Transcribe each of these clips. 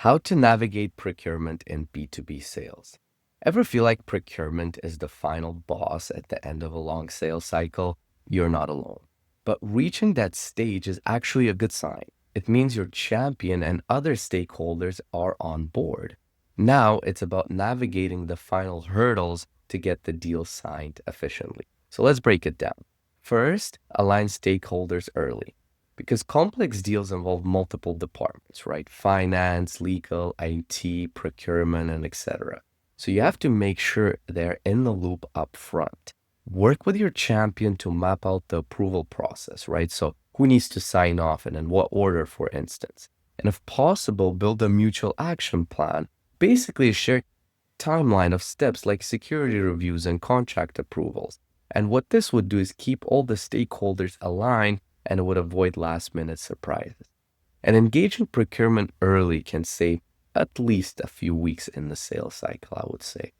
How to navigate procurement in B2B sales. Ever feel like procurement is the final boss at the end of a long sales cycle? You're not alone. But reaching that stage is actually a good sign. It means your champion and other stakeholders are on board. Now it's about navigating the final hurdles to get the deal signed efficiently. So let's break it down. First, align stakeholders early because complex deals involve multiple departments, right? Finance, legal, IT, procurement, and etc. So you have to make sure they're in the loop up front. Work with your champion to map out the approval process, right? So who needs to sign off and in what order, for instance. And if possible, build a mutual action plan, basically a shared timeline of steps like security reviews and contract approvals. And what this would do is keep all the stakeholders aligned and it would avoid last-minute surprises. And engaging procurement early can save at least a few weeks in the sales cycle, I would say.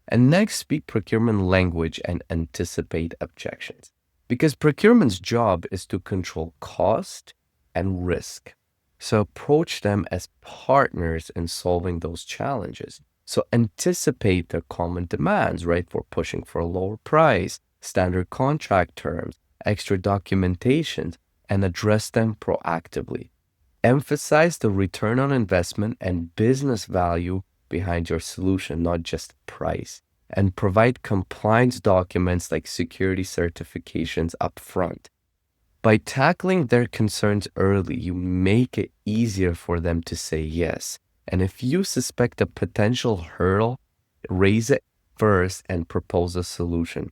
And next, speak procurement language and anticipate objections. Because procurement's job is to control cost and risk. So approach them as partners in solving those challenges. So anticipate their common demands, right? For pushing for a lower price, standard contract terms, extra documentations, and address them proactively. Emphasize the return on investment and business value behind your solution, not just price. And provide compliance documents like security certifications up front. By tackling their concerns early, you make it easier for them to say yes. And if you suspect a potential hurdle, raise it first and propose a solution.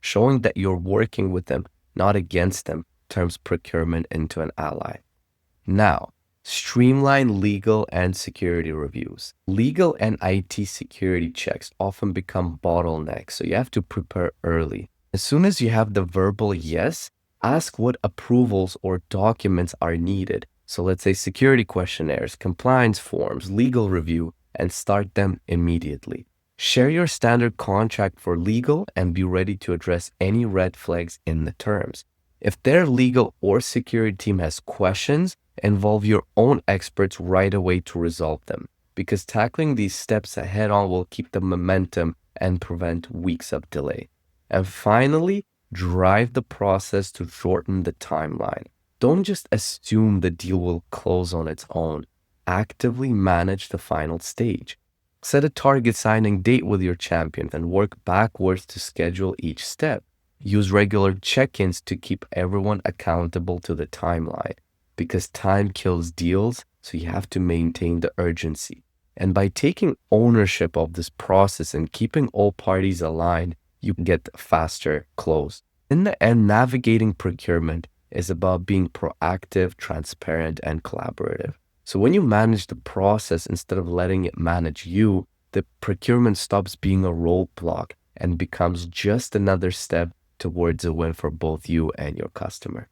Showing that you're working with them, not against them, turns procurement into an ally. Now, streamline legal and security reviews. Legal and IT security checks often become bottlenecks, so you have to prepare early. As soon as you have the verbal yes, ask what approvals or documents are needed. So let's say security questionnaires, compliance forms, legal review, and start them immediately. Share your standard contract for legal and be ready to address any red flags in the terms. If their legal or security team has questions, involve your own experts right away to resolve them, because tackling these steps head on will keep the momentum and prevent weeks of delay. And finally, drive the process to shorten the timeline. Don't just assume the deal will close on its own. Actively manage the final stage. Set a target signing date with your champion and work backwards to schedule each step. Use regular check-ins to keep everyone accountable to the timeline, because time kills deals, so you have to maintain the urgency. And by taking ownership of this process and keeping all parties aligned, you get faster close. In the end, navigating procurement is about being proactive, transparent, and collaborative. So when you manage the process instead of letting it manage you, the procurement stops being a roadblock and becomes just another step towards a win for both you and your customer.